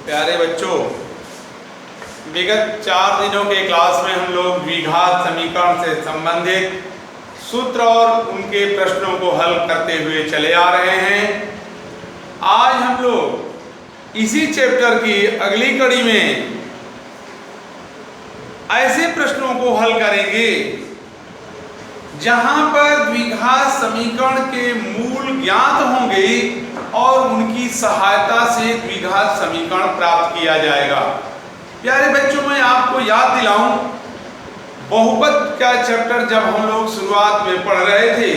प्यारे बच्चों, विगत 4 दिनों के क्लास में हम लोग द्विघात समीकरण से संबंधित सूत्र और उनके प्रश्नों को हल करते हुए चले आ रहे हैं। आज हम लोग इसी चैप्टर की अगली कड़ी में ऐसे प्रश्नों को हल करेंगे जहां पर द्विघात समीकरण के मूल ज्ञात होंगे और उनकी सहायता से द्विघात समीकरण प्राप्त किया जाएगा। प्यारे बच्चों, मैं आपको याद दिलाऊं, बहुपद का चैप्टर जब हम लोग शुरुआत में पढ़ रहे थे,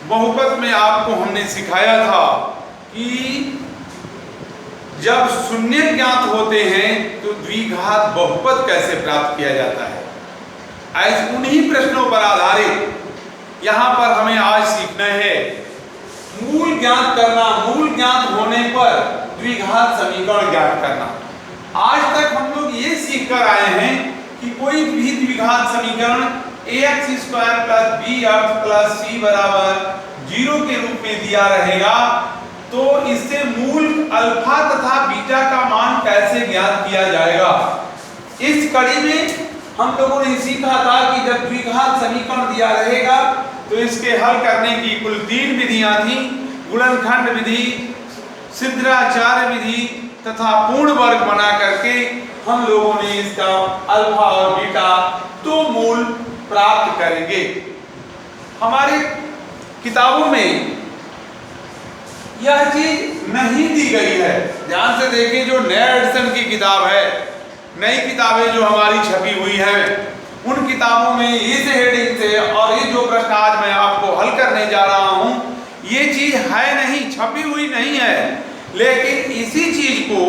बहुपद में आपको हमने सिखाया था कि जब शून्य ज्ञात होते हैं तो द्विघात बहुपद कैसे प्राप्त किया जाता है। ऐसे उन्हीं प्रश्नों पर आधारित यहाँ पर हमें आज सीखना है मूल ज्ञात करना, मूल ज्ञात होने पर द्विघात समीकरण ज्ञात करना। आज तक हम लोग ये सीख कर आए हैं कि कोई भी द्विघात समीकरण ax square plus bx plus c बराबर 0 के रूप में दिया रहेगा तो इससे मूल अल्फा तथा बीटा का मान कैसे ज्ञात किया जाएगा। इस कड़ी में हम लोगों ने सीखा था कि जब द्विघात समीकरण दिया रहेगा तो इसके हल करने की कुल 3 विधियां थी, गुणनखंड विधि, सिद्धाचार्य विधि तथा पूर्ण वर्ग बना करके हम लोगों ने इसका अल्फा और बीटा 2 मूल प्राप्त करेंगे। हमारी किताबों में यह चीज नहीं दी गई है, ध्यान से देखें। जो नया एडिशन की किताब है, नई किताबें जो हमारी छपी हुई हैं, उन किताबों में इस हेडिंग से और ये जो प्रश्न आज मैं आपको हल करने जा रहा हूं, ये चीज है नहीं, छपी हुई नहीं है, लेकिन इसी चीज को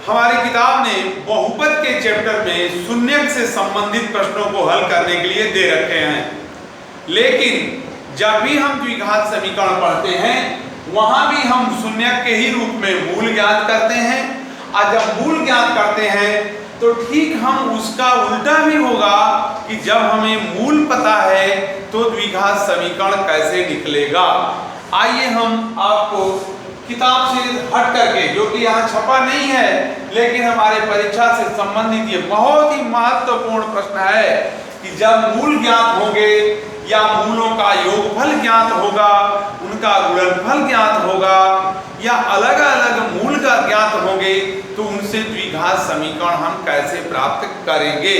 हमारी किताब ने बहुपद के चैप्टर में शून्य से संबंधित प्रश्नों को हल करने के लिए दे रखे हैं। लेकिन जब भी हम द्विघात समीकरण पढ़ते हैं वहां भी हम शून्य के ही रूप में मूल ज्ञात करते हैं, और जब मूल ज्ञात करते हैं तो ठीक हम उसका उल्टा भी होगा कि जब हमें मूल पता है तो द्विघात समीकरण कैसे निकलेगा। आइए हम आपको किताब से हट करके, जो कि यहाँ छपा नहीं है लेकिन हमारे परीक्षा से संबंधित ये बहुत ही महत्वपूर्ण प्रश्न है कि जब मूल ज्ञात होंगे या मूलों का योगफल ज्ञात होगा, उनका गुणनफल ज्ञात होगा या अलग अलग मूल का ज्ञात होंगे तो उनसे द्विघात समीकरण हम कैसे प्राप्त करेंगे।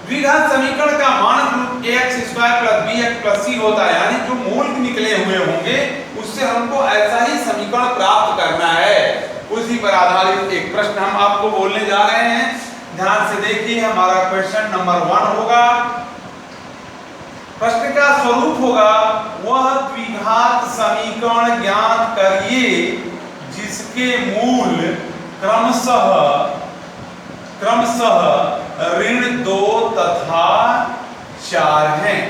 द्विघात समीकरण का मानक रूप ax square plus bx plus c होता है, यानी जो मूल निकले हुए होंगे उससे हमको ऐसा ही समीकरण प्राप्त करना है। उसी पर आधारित एक प्रश्न हम आपको बोलने जा रहे हैं, ध्यान से देखिए। हमारा क्वेश्चन नंबर 1 होगा। प्रश्न का स्वरूप होगा वह द्विघात समीकरण ज्ञात करिए जिसके मूल क्रमशः ऋण 2 तथा 4 हैं।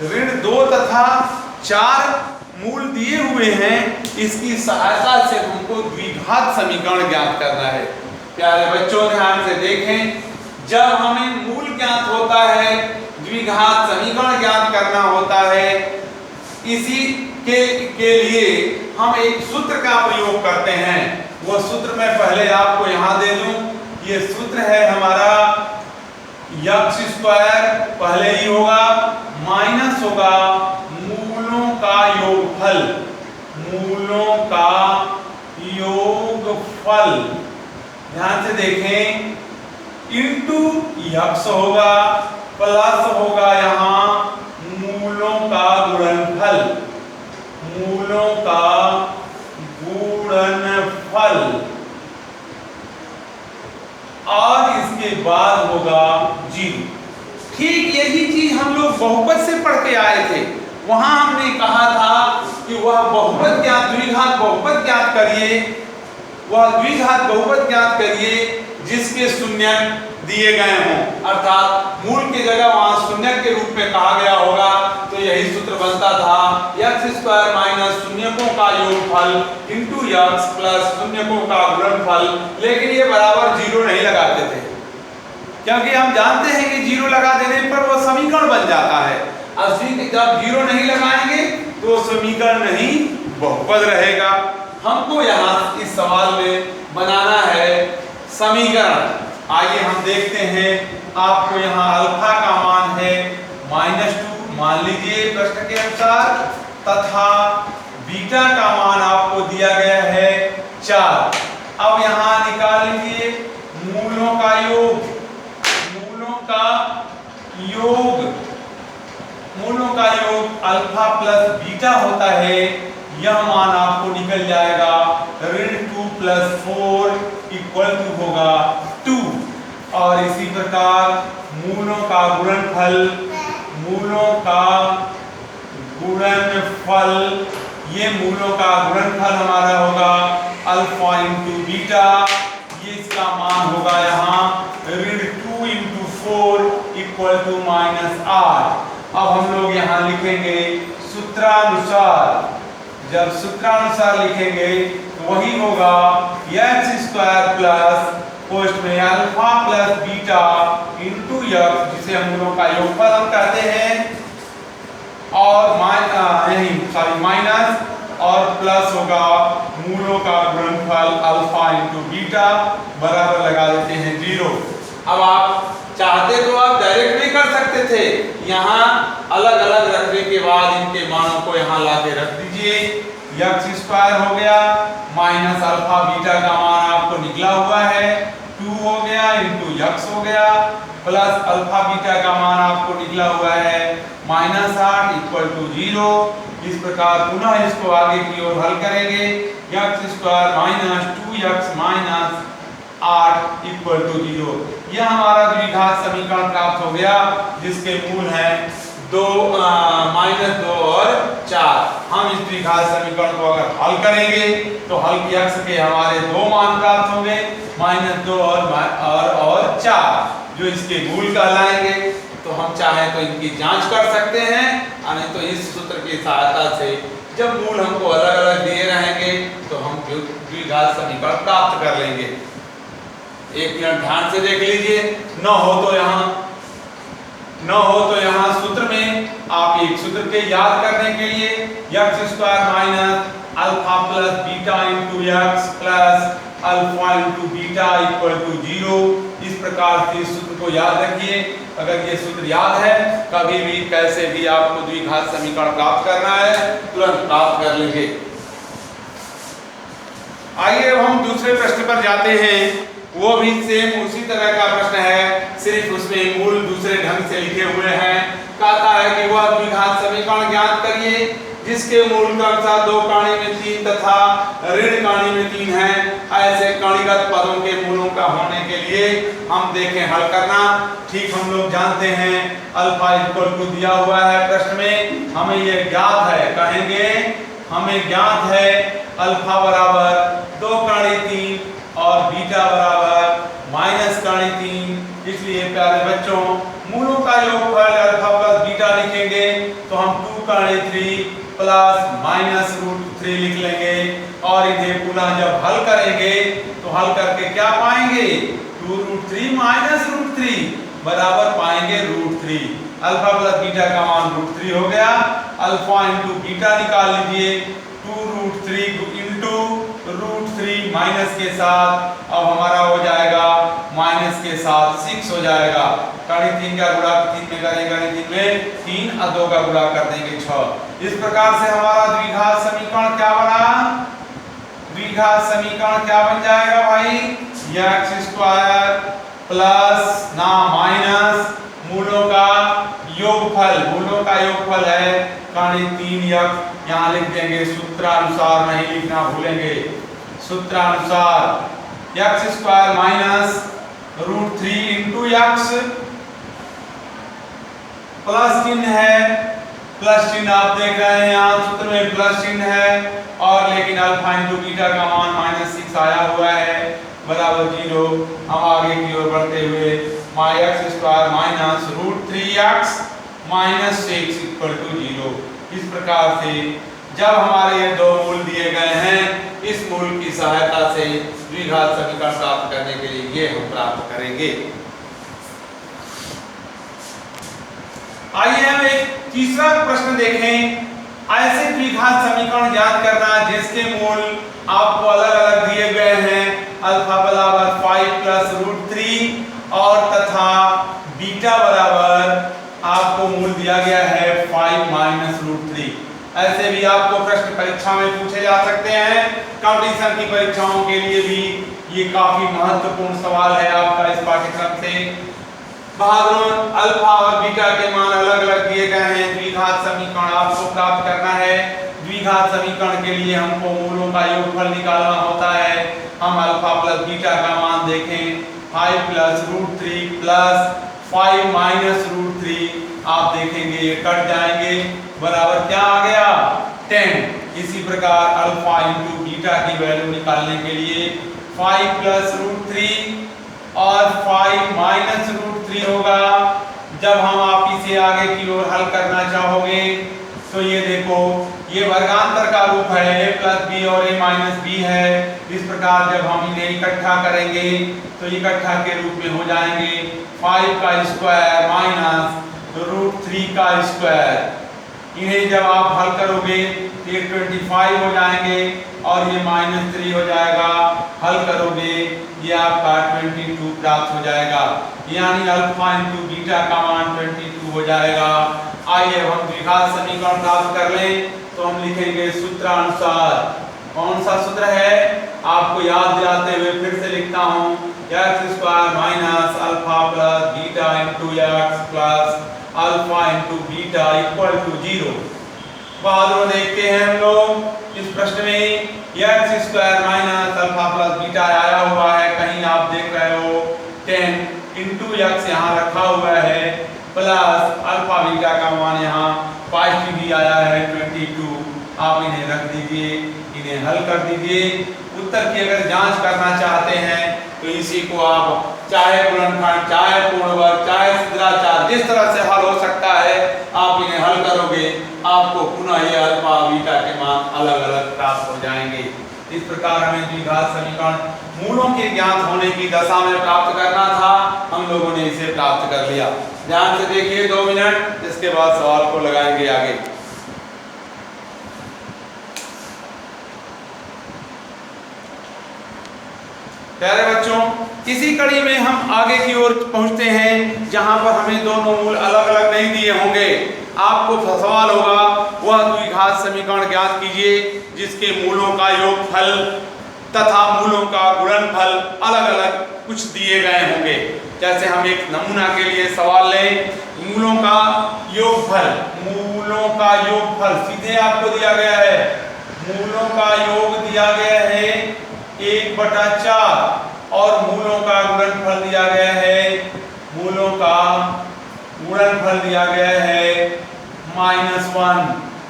ऋण 2 तथा 4 मूल दिए हुए हैं, इसकी सहायता से हमको द्विघात समीकरण ज्ञात करना है। प्यारे बच्चों, ध्यान से देखें, जब हमें मूल ज्ञात होता है, द्विघात समीकरण ज्ञात करना होता है, इसी के लिए हम एक सूत्र का प्रयोग करते हैं। वह सूत्र मैं पहले आपको यहाँ दे दूं। ये सूत्र है हमारा x स्क्वायर पहले ही होगा, माइनस होगा मूलों का योगफल, मूलों का योगफल, ध्यान से देखें, इंटू x होगा, प्लस होगा यहाँ मूलों का गुणनफल, मूलों का गुणनफल, और इसके बाद होगा 0। ठीक यही चीज हम लोग बहुपद से पढ़ के आए थे। वहां हमने कहा था कि वह बहुपद ज्ञात, द्विघात बहुपद ज्ञात करिए, वह द्विघात बहुपद ज्ञात करिए जिसके शून्य दिए गए हों, अर्थात मूल की जगह वहां शून्य के रूप में कहा गया होगा। तो यही सूत्र बनता था x स्क्वायर माइनस शून्यकों का योगफल इंटू x प्लस शून्यकों का गुणनफल। लेकिन ये बराबर 0 नहीं लगाते थे, क्योंकि हम जानते हैं कि 0 लगा देने पर वो समीकरण बन जाता है। जब 0 नहीं लगाएंगे तो समीकरण नहीं बहुपद रहेगा। हमको यहाँ इस सवाल में बनाना है समीकरण। आइए हम देखते हैं। आपको यहाँ अल्फा का मान है -2 मान लीजिए प्रश्न के अनुसार, तथा बीटा का मान आपको दिया गया है 4। अब यहाँ निकाल लीजिए मूलों का योग। मूलों का योग अल्फा प्लस बीटा होता है। यह मान आपको निकल जाएगा ऋण 2 + 4 = होगा 2। और इसी प्रकार मूलों का गुणनफल ये मूलों का गुणनफल हमारा होगा अल्फा × बीटा। ये इसका मान होगा यहाँ ऋण 2 × 4 = -8। अब हम लोग यहाँ लिखेंगे सूत्रानुसार। जब सूत्रानुसार लिखेंगे तो वही होगा x² प्लस पोस्ट में alpha plus beta into x, जिसे हम मूलों का योगफल हम कहते हैं, और माइनस और प्लस होगा मूलों का गुणनफल अल्फा × बीटा बराबर लगा देते हैं 0। अब आप चाहते तो आप डायरेक्ट भी कर सकते थे। यहाँ अलग अलग रखने के बाद इनके मानों को यहाँ लाके रख दीजिए। x² हो गया माइनस अल्फा बीटा का मान आपको निकला हुआ है 2 हो गया इंटू x हो गया, प्लस अल्फा बीटा का मान आपको निकला हुआ है -8 = 0। इस प्रकार पुनः इसको आगे की ओर हल करेंगे। x² - 2x - 8 = 0। यह हमारा द्विघात समीकरण प्राप्त हो गया, जिसके मूल हैं -2 और 4। हम इस द्विघात समीकरण को अगर हल करेंगे तो हल की x के हमारे 2 मान प्राप्त होंगे, -2 और 4, जो इसके मूल कहलाएंगे। तो हम चाहें तो इनकी जांच कर सकते हैं, नहीं तो इस सूत्र की सहायता से जब मूल हमको अलग अलग दिए रहेंगे तो हम द्विघात समीकरण प्राप्त कर लेंगे। एक मिनट ध्यान से देख लीजिए। न हो तो यहाँ सूत्र में आप एक सूत्र के याद करने के लिए x² minus alpha plus beta into x plus alpha into beta = 0। इस प्रकार से इस सूत्र को याद रखिए। अगर ये सूत्र याद है, कभी भी कैसे भी आपको द्विघात समीकरण प्राप्त करना है तुरंत प्राप्त कर लेंगे। आइए अब हम दूसरे प्रश्न पर जाते हैं। वो भी सेम उसी तरह का प्रश्न है, सिर्फ उसमें मूल दूसरे ढंग से लिखे हुए हैं। कहता है कि वह द्विघात समीकरण ज्ञात करिए जिसके मूल क्रमशः 2 कणी में 3 तथा ऋण कणी में 3 है। ऐसे कणीगत पदों के मूलों का होने के लिए हम देखें हल करना। ठीक हम लोग जानते हैं अल्फा = दिया हुआ है प्रश्न में, हमें ये ज्ञात है, कहेंगे हमें ज्ञात है अल्फा बराबर 2 कणी 3 और बीटा बराबर माइनस कणी 3। इसलिए प्यारे बच्चों मूलों का योगफल अल्फा प्लस बीटा लिखेंगे तो हम 2 कणी 3 प्लस -√3 लिख लेंगे, और इन्हें पुनः जब हल करेंगे तो हल करके क्या पाएंगे 2√3 -√3 बराबर पाएंगे √3। अल्फा प्लस बीटा का मान √3 हो गया। अल्फा इंटू बीटा निकाल लीजिए 2√3 इंटू √3 माइनस के साथ अब हमारा हो जाएगा माइनस के साथ 6 हो जाएगा। कणी 3 का गुणा 3 में करेंगे, कणी 3 में 3 और 2 का गुणा कर देंगे 6। इस प्रकार से हमारा द्विघात समीकरण क्या बना? द्विघात समीकरण क्या बन जाएगा भाई? x² प्लस ना माइनस मूलों का योगफल है कणी 3x, यहाँ लिख देंगे सूत्रानुसार, नहीं लिखना भूलेंगे। सूत्रानुसार x² minus √3 into x plus चिन्ह है, प्लस चिन्ह आप देख रहे हैं यहाँ सूत्र में प्लस चिन्ह है, और लेकिन अल्फा इंटू बीटा का मान -6 आया हुआ है बराबर 0। हम आगे की ओर बढ़ते हुए x² माइनस √3x माइनस 6 = 0। इस प्रकार से जब हमारे ये 2 मूल दिए गए हैं, इस मूल की सहायता से द्विघात समीकरण प्राप्त करने के लिए ये हम प्राप्त करेंगे। आइए हम एक तीसरा प्रश्न देखें। ऐसे द्विघात समीकरण ज्ञात करना जिसके मूल आपको अलग अलग दिए गए हैं, अल्फा बराबर 5 प्लस रूट 3 और तथा बीटा बराबर आपको मूल दिया गया है 5 माइनस रूट 3। ऐसे भी आपको प्रश्न परीक्षा में पूछे जा सकते हैं। कंपटीशन की परीक्षाओं के लिए भी ये काफी महत्वपूर्ण सवाल है आपका इस पाठ्यक्रम से। बहादुर अल्फा और बीटा के मान अलग अलग दिए गए हैं। द्विघात समीकरण आपको प्राप्त करना है। द्विघात समीकरण के लिए हमको मूलों का योगफल निकालना होता है। हम अल्फा प्लस बीटा का मान देखें, 5 plus root 3 plus 5 minus root 3, आप देखेंगे ये कट जाएंगे, बराबर क्या आ गया 10। इसी प्रकार अल्फा इंटू बीटा की वैल्यू निकालने के लिए 5 प्लस रूट 3 और 5 माइनस रूट 3 होगा। जब हम आप इसे आगे की ओर हल करना चाहोगे तो ये देखो, ये वर्गांतर का रूप है, a प्लस बी और a माइनस बी है। इस प्रकार जब हम इन्हें इकट्ठा करेंगे तो इकट्ठा के रूप में हो जाएंगे 5 का स्क्वायर माइनस रूट 3 का स्क्वायर। इन्हें जब आप हल करोगे तो ये 25 हो जाएंगे और ये माइनस 3 हो जाएगा। हल करोगे ये आपका 22 प्राप्त हो जाएगा, यानी अल्फा इंटू बीटा का मान 22 हो जाएगा। आइए हम द्विघात समीकरण प्राप्त कर लें, तो हम लिखेंगे सूत्रानुसार। कौन सा सूत्र है आपको याद दिलाते हुए फिर से लिखता हूँ, x square minus alpha plus beta into x plus alpha into beta equal to 0। बहादुर देखते हैं हम लोग इस प्रश्न में x square minus alpha plus beta आया हुआ है, कहीं आप देख रहे हो 10 इंटू एक्स यहाँ रखा हुआ है प्लस अल्फा बीटा का मान यहाँ पॉजिटिव भी आया है 22। आप इन्हें रख दीजिए, इन्हें हल कर दीजिए। उत्तर की अगर जांच करना चाहते हैं तो इसी को आप चाहे गुणनखंड, चाहे पूर्ण वर्ग, चाहे सिद्धाचार, जिस तरह से हल हो सकता है आप इन्हें हल करोगे, आपको पुनः ये अल्फा बीटा के मान अलग अलग प्राप्त हो जाएंगे। इस प्रकार हमें द्विघात समीकरण मूलों के ज्ञात होने की दशा में प्राप्त करना था, हम लोगों ने इसे प्राप्त कर लिया। ध्यान से देखिए 2 मिनट, इसके बाद सवाल को लगाएंगे आगे। प्यारे बच्चों, इसी कड़ी में हम आगे की ओर पहुंचते हैं जहां पर हमें दोनों मूल अलग अलग नहीं दिए होंगे। आपको सवाल होगा वह द्विघात समीकरण ज्ञात कीजिए जिसके मूलों का योगफल तथा मूलों का गुणनफल अलग अलग कुछ दिए गए होंगे। जैसे हम एक नमूना के लिए सवाल लें, मूलों का योगफल, मूलों का योगफल सीधे आपको दिया गया है। मूलों का योग दिया गया है 1/4 और मूलों का गुणनफल दिया गया है, मूलों का गुणनफल दिया गया है -1।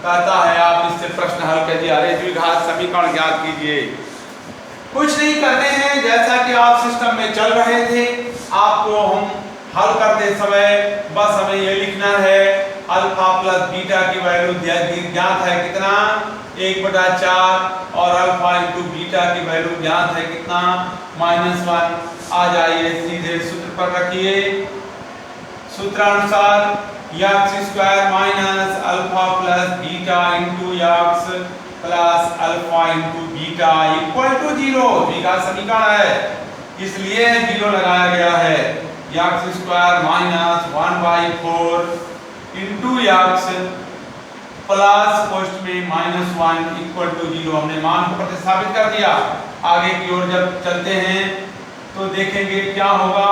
कहता है आप इससे प्रश्न हल कीजिए, अरे द्विघात समीकरण ज्ञात कीजिए। कुछ नहीं करते हैं, जैसा कि आप सिस्टम में चल रहे थे आपको हम हल करते समय बस हमें ये लिखना है अल्फा प्लस बीटा की वैल्यू ज्ञात है कितना 1/4 और अल्फा इंटू बीटा की वैल्यू ज्ञात है कितना -1। आ जाइए सीधे सूत्र पर रखिए। सूत्रानुसार X square minus alpha plus beta into x plus alpha into beta equal to 0। द्विघात समीकरण है इसलिए 0 लगाया गया है। X square minus 1/4 into x plus पोस्ट में -1 इक्वल टू 0। हमने मान को प्रतिस्थापित कर दिया। आगे की ओर जब चलते हैं तो देखेंगे क्या होगा,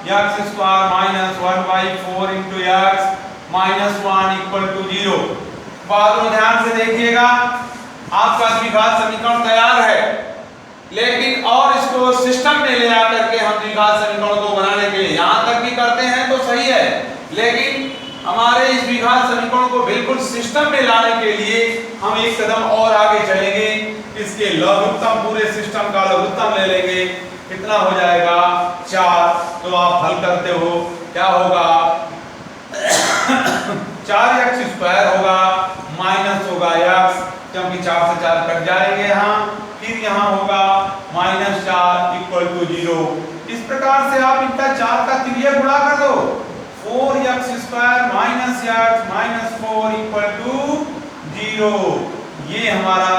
x square minus 1/4 into x -1 equal to 0। बाद में ध्यान से देखिएगा, आपका द्विघात समीकरण तैयार है, लेकिन और इसको सिस्टम में ले आकर के हम द्विघात समीकरण को बनाने के लिए यहाँ तक भी करते हैं तो सही है, लेकिन हमारे इस द्विघात समीकरण को बिल्कुल सिस्टम में लाने के लिए हम एक कदम और आगे चलेंगे। इसके लघुत्तम, पूरे सिस्टम का लघुत्तम ले लेंगे। कितना हो जाएगा 4। तो आप हल करते हो क्या होगा 4x स्क्वायर होगा माइनस होगा x, क्योंकि 4 से 4 कट जाएंगे यहाँ, फिर यहाँ होगा -4 इक्वल टू 0। इस प्रकार से आप इनका 4 का तिर्यक गुणा कर दो, 4x square minus x minus 4 equal to 0। ये हमारा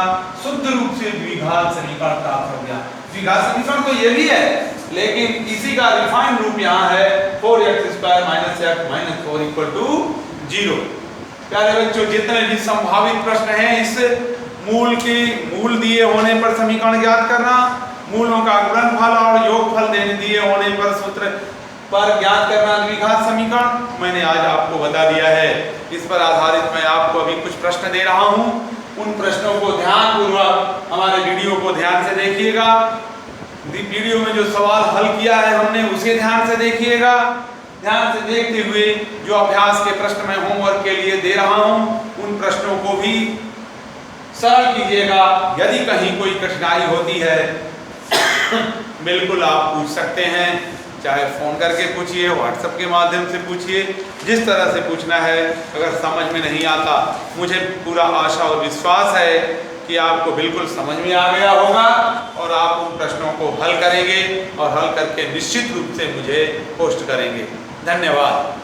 शुद्ध रूप से द्विघात समीकरण प्राप्त हो गया। द्विघात समीकरण तो ये भी है, लेकिन इसी का रिफाइंड रूप यहाँ है 4x² - x - 4 = 0। प्यारे बच्चों, जितने भी संभावित प्रश्न हैं इस मूल दिए होने पर समीकरण ज्ञात करना, मूलों का गुणनफल और योगफल दिए होने पर सूत्र पर ज्ञात करना द्विघात समीकरण, मैंने आज आपको बता दिया है। इस पर आधारित मैं आपको अभी कुछ प्रश्न दे रहा हूं। उन प्रश्नों को ध्यानपूर्वक हमारे वीडियो को ध्यान से देखिएगा। वीडियो में जो सवाल हल किया है हमने उसे ध्यान से देखिएगा। ध्यान से देखते हुए जो अभ्यास के प्रश्न मैं होमवर्क के लिए दे रहा हूं उन प्रश्नों को भी सरल कीजिएगा। यदि कहीं कोई कठिनाई होती है बिल्कुल आप पूछ सकते हैं, चाहे फोन करके पूछिए, व्हाट्सएप के माध्यम से पूछिए, जिस तरह से पूछना है। अगर समझ में नहीं आता, मुझे पूरा आशा और विश्वास है कि आपको बिल्कुल समझ में आ गया होगा और आप उन प्रश्नों को हल करेंगे और हल करके निश्चित रूप से मुझे पोस्ट करेंगे। धन्यवाद।